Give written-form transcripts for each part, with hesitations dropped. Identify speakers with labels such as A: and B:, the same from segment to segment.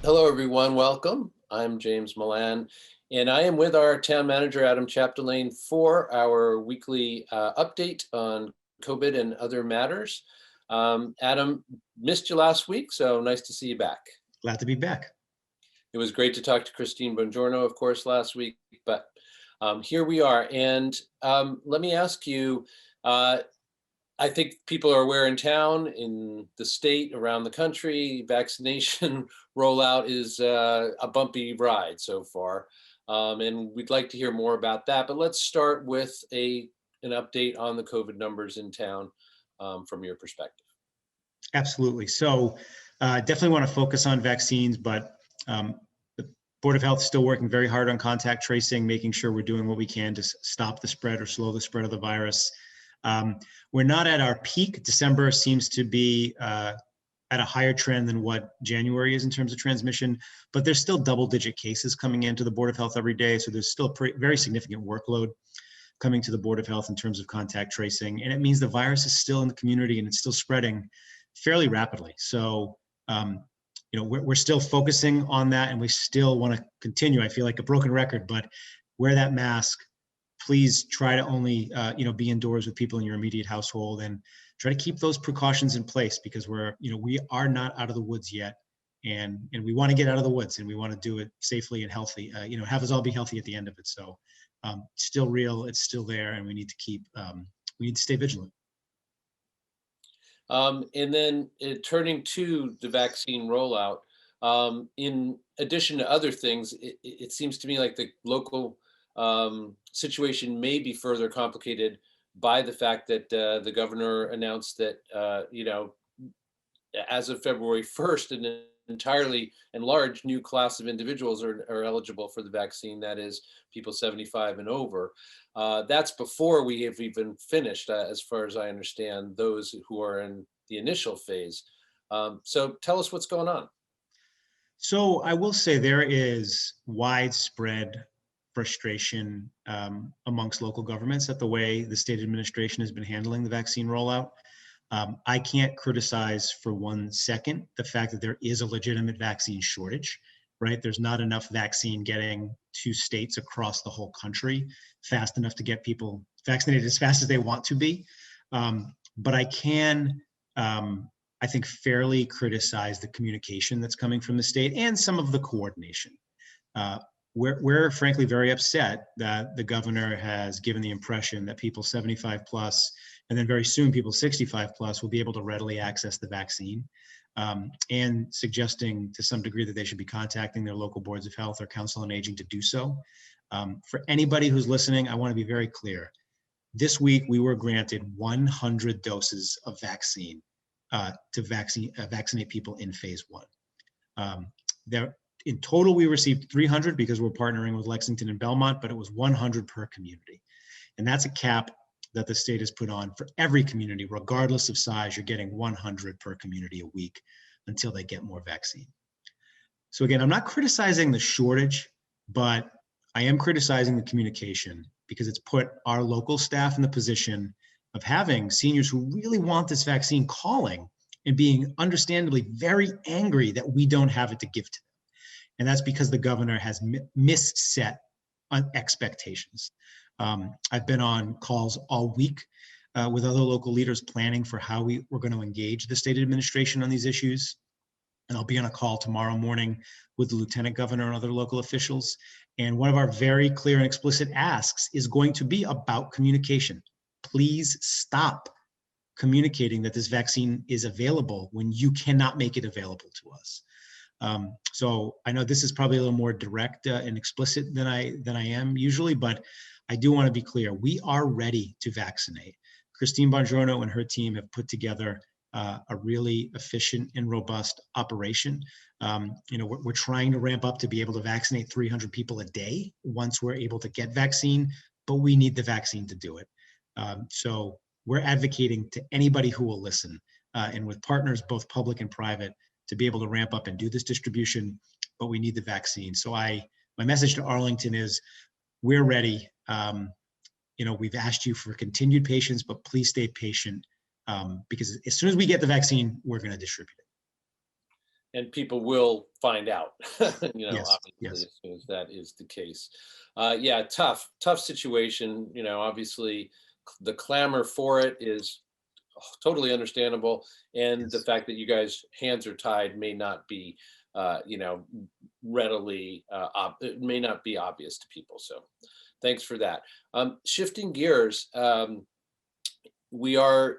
A: Hello, everyone. Welcome. I'm James Milan, and I am with our town manager, Adam Chapdelaine, for our weekly update on COVID and other matters. Adam, missed you last week, so nice to see you back.
B: Glad to be back.
A: It was great to talk to Christine Bongiorno, of course, last week, but here we are. And let me ask you, uh, I think people are aware in town, in the state, around the country, vaccination rollout is a bumpy ride so far. And we'd like to hear more about that. But let's start with an update on the COVID numbers in town from your perspective.
B: Absolutely. So definitely want to focus on vaccines, but the Board of Health is still working very hard on contact tracing, making sure we're doing what we can to stop the spread or slow the spread of the virus. We're not at our peak. December seems to be at a higher trend than what January is in terms of transmission, but there's still double-digit cases coming into the Board of Health every day. So there's still a very significant workload coming to the Board of Health in terms of contact tracing. And it means the virus is still in the community and it's still spreading fairly rapidly. So, we're still focusing on that and we still want to continue. I feel like a broken record, but wear that mask. Please try to only, be indoors with people in your immediate household and try to keep those precautions in place because we are not out of the woods yet. And we want to get out of the woods and we want to do it safely and healthy, have us all be healthy at the end of it. So still real, it's still there, and we need to stay vigilant.
A: And then turning to the vaccine rollout, in addition to other things, it seems to me like the local situation may be further complicated by the fact that the governor announced that, as of February 1st, an entirely and large new class of individuals are eligible for the vaccine. That is, people 75 and over. That's before we have even finished, as far as I understand, those who are in the initial phase. So tell us what's going on.
B: So I will say there is widespread frustration amongst local governments at the way the state administration has been handling the vaccine rollout. I can't criticize for 1 second the fact that there is a legitimate vaccine shortage, right? There's not enough vaccine getting to states across the whole country fast enough to get people vaccinated as fast as they want to be. But I can, I think, fairly criticize the communication that's coming from the state and some of the coordination. We're frankly very upset that the governor has given the impression that people 75 plus, and then very soon people 65 plus will be able to readily access the vaccine, and suggesting to some degree that they should be contacting their local boards of health or council on aging to do so. For anybody who's listening, I want to be very clear. This week, we were granted 100 doses of vaccine to vaccinate people in phase 1. In total, we received 300 because we're partnering with Lexington and Belmont, but it was 100 per community. And that's a cap that the state has put on for every community, regardless of size. You're getting 100 per community a week until they get more vaccine. So again, I'm not criticizing the shortage, but I am criticizing the communication because it's put our local staff in the position of having seniors who really want this vaccine calling and being understandably very angry that we don't have it to give to them. And that's because the governor has misset on expectations. I've been on calls all week with other local leaders planning for how we're going to engage the state administration on these issues. And I'll be on a call tomorrow morning with the lieutenant governor and other local officials. And one of our very clear and explicit asks is going to be about communication. Please stop communicating that this vaccine is available when you cannot make it available to us. So I know this is probably a little more direct and explicit than I am usually, but I do want to be clear. We are ready to vaccinate. Christine Bongiorno and her team have put together a really efficient and robust operation. We're trying to ramp up to be able to vaccinate 300 people a day once we're able to get vaccine, but we need the vaccine to do it. So we're advocating to anybody who will listen, and with partners, both public and private, to be able to ramp up and do this distribution, but we need the vaccine. So my message to Arlington is, we're ready. We've asked you for continued patience, but please stay patient, because as soon as we get the vaccine, we're going to distribute it.
A: And people will find out,
B: Yes,
A: obviously,
B: yes.
A: as soon as that is the case. Yeah, tough situation. Obviously, the clamor for it is totally understandable, and the
B: Yes.
A: fact that you guys' hands are tied may not be, readily, it may not be obvious to people. So, thanks for that. Shifting gears. We are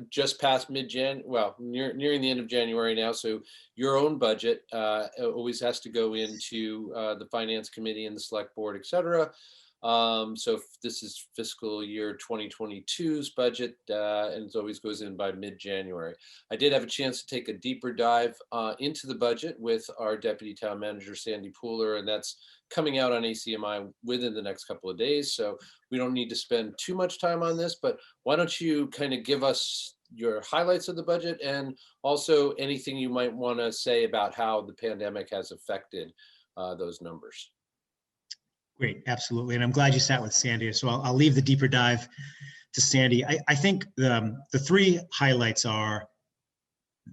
A: just past mid-Jan, well, nearing the end of January now. So your own budget always has to go into the finance committee and the select board, et cetera. So this is fiscal year 2022's budget, and it always goes in by mid-January. I did have a chance to take a deeper dive into the budget with our deputy town manager, Sandy Pooler, and that's coming out on ACMi within the next couple of days. So we don't need to spend too much time on this, but why don't you kind of give us your highlights of the budget, and also anything you might want to say about how the pandemic has affected those numbers?
B: Great, absolutely. And I'm glad you sat with Sandy. So I'll leave the deeper dive to Sandy. I think the three highlights are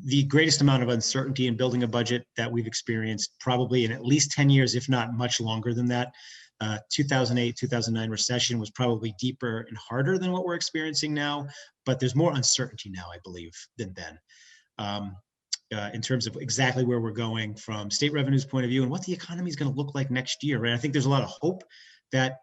B: the greatest amount of uncertainty in building a budget that we've experienced probably in at least 10 years, if not much longer than that. 2008, 2009 recession was probably deeper and harder than what we're experiencing now, but there's more uncertainty now, I believe, than then. In terms of exactly where we're going from state revenues point of view and what the economy is going to look like next year. Right? I think there's a lot of hope that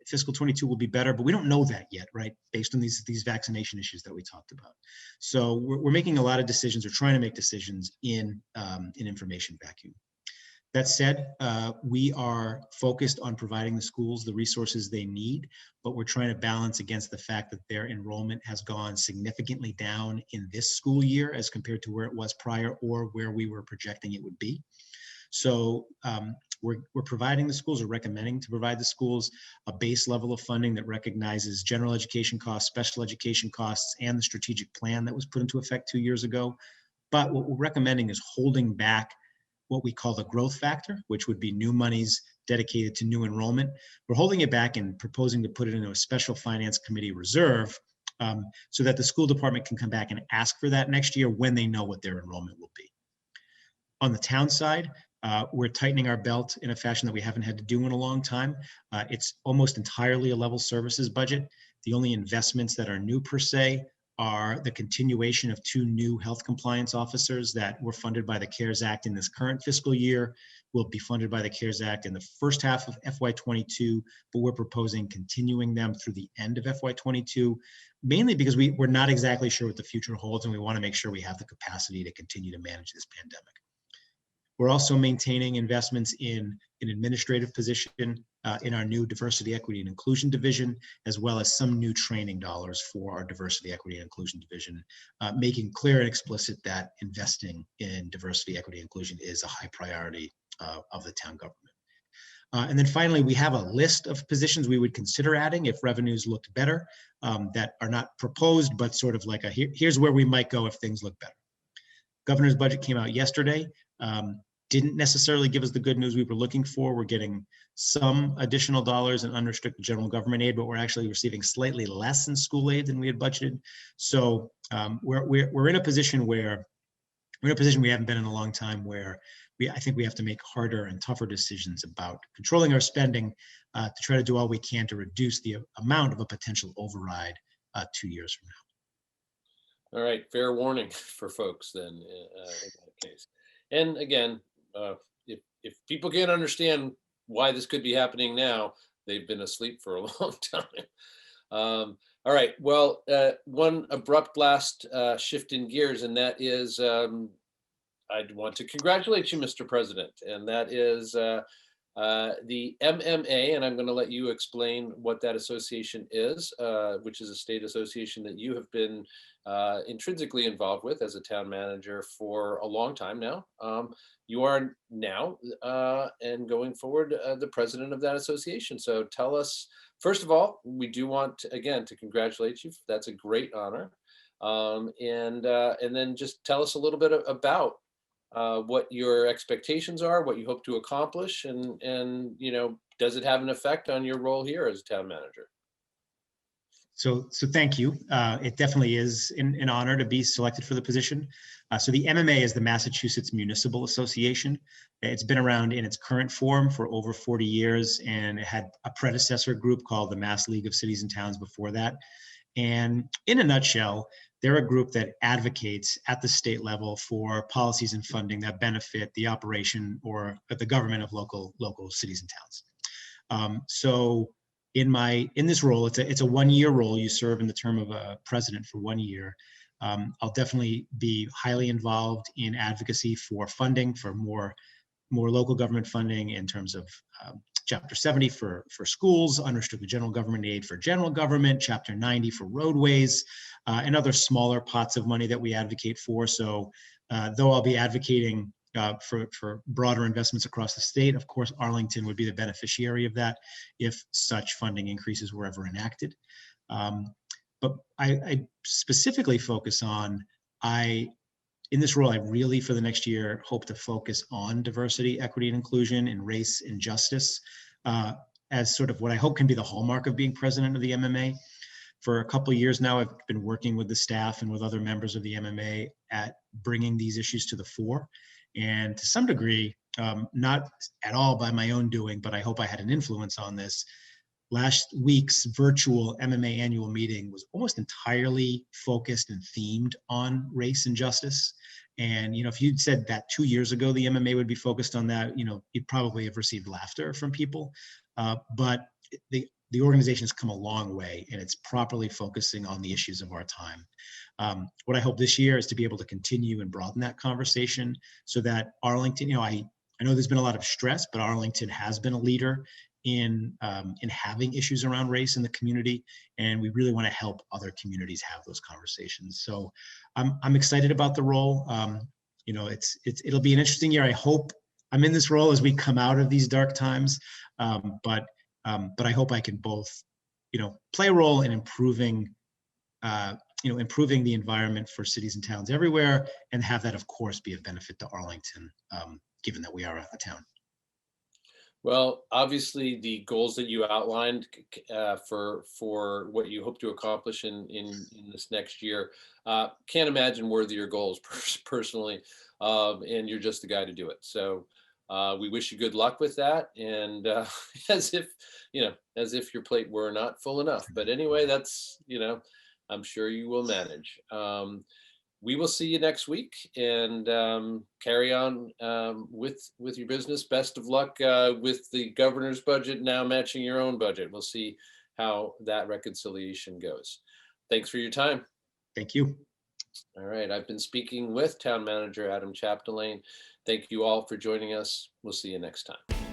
B: fiscal 22 will be better, but we don't know that yet, right? Based on these vaccination issues that we talked about. So we're making a lot of decisions, or trying to make decisions in an information vacuum. That said, we are focused on providing the schools the resources they need, but we're trying to balance against the fact that their enrollment has gone significantly down in this school year as compared to where it was prior, or where we were projecting it would be. So we're providing the schools, or recommending to provide the schools, a base level of funding that recognizes general education costs, special education costs, and the strategic plan that was put into effect 2 years ago. But what we're recommending is holding back what we call the growth factor, which would be new monies dedicated to new enrollment. We're holding it back and proposing to put it into a special finance committee reserve, so that the school department can come back and ask for that next year when they know what their enrollment will be. On the town side, we're tightening our belt in a fashion that we haven't had to do in a long time. It's almost entirely a level services budget. The only investments that are new per se are the continuation of 2 new health compliance officers that were funded by the CARES Act in this current fiscal year, will be funded by the CARES Act in the first half of FY22, but we're proposing continuing them through the end of FY22, mainly because we're not exactly sure what the future holds, and we want to make sure we have the capacity to continue to manage this pandemic. We're also maintaining investments in an administrative position in our new diversity, equity, and inclusion division, as well as some new training dollars for our diversity, equity, and inclusion division, making clear and explicit that investing in diversity, equity, and inclusion is a high priority of the town government. And then finally, we have a list of positions we would consider adding if revenues looked better, that are not proposed, but sort of like here's where we might go if things look better. Governor's budget came out yesterday. Didn't necessarily give us the good news we were looking for. We're getting some additional dollars in unrestricted general government aid, but we're actually receiving slightly less in school aid than we had budgeted. So we're in a position we haven't been in a long time, where I think we have to make harder and tougher decisions about controlling our spending, to try to do all we can to reduce the amount of a potential override 2 years from now.
A: All right, fair warning for folks then, in that case. And again, if people can't understand why this could be happening now, they've been asleep for a long time. All right, well, one abrupt last shift in gears, and that is, I'd want to congratulate you, Mr. President, and that is the MMA, and I'm going to let you explain what that association is, which is a state association that you have been intrinsically involved with as a town manager for a long time now. You are now, and going forward, the president of that association. So tell us, first of all, we do want to, again, to congratulate you. That's a great honor. And then just tell us a little bit about what your expectations are, what you hope to accomplish, and does it have an effect on your role here as a town manager?
B: So thank you. It definitely is an honor to be selected for the position. So the MMA is the Massachusetts Municipal Association. It's been around in its current form for over 40 years, and it had a predecessor group called the Mass League of Cities and Towns before that. And in a nutshell, they're a group that advocates at the state level for policies and funding that benefit the operation or the government of local cities and towns. So in this role, it's a 1-year role. You serve in the term of a president for 1 year. I'll definitely be highly involved in advocacy for funding, for more local government funding in terms of Chapter 70 for schools, unrestricted general government aid for general government, Chapter 90 for roadways, and other smaller pots of money that we advocate for. So though I'll be advocating for broader investments across the state, of course, Arlington would be the beneficiary of that if such funding increases were ever enacted. But I specifically focus on, in this role, I really, for the next year, hope to focus on diversity, equity, and inclusion, and race and justice as sort of what I hope can be the hallmark of being president of the MMA. For a couple of years now, I've been working with the staff and with other members of the MMA at bringing these issues to the fore. And to some degree, not at all by my own doing, but I hope I had an influence on this. Last week's virtual MMA annual meeting was almost entirely focused and themed on race and justice. And, if you'd said that 2 years ago, the MMA would be focused on that, you'd probably have received laughter from people. But the organization has come a long way, and it's properly focusing on the issues of our time. What I hope this year is to be able to continue and broaden that conversation so that Arlington, I know there's been a lot of stress, but Arlington has been a leader in having issues around race in the community, and we really want to help other communities have those conversations. So I'm excited about the role. It'll be an interesting year. I hope I'm in this role as we come out of these dark times, but I hope I can both, play a role in improving the environment for cities and towns everywhere, and have that, of course, be of benefit to Arlington, given that we are a town.
A: Well, obviously, the goals that you outlined for what you hope to accomplish in this next year, can't imagine worthier goals personally, and you're just the guy to do it. So we wish you good luck with that, and as if your plate were not full enough. But anyway, that's I'm sure you will manage. We will see you next week, and carry on with your business. Best of luck with the governor's budget now matching your own budget. We'll see how that reconciliation goes. Thanks for your time.
B: Thank you.
A: All right. I've been speaking with Town Manager Adam Chapdelaine. Thank you all for joining us. We'll see you next time.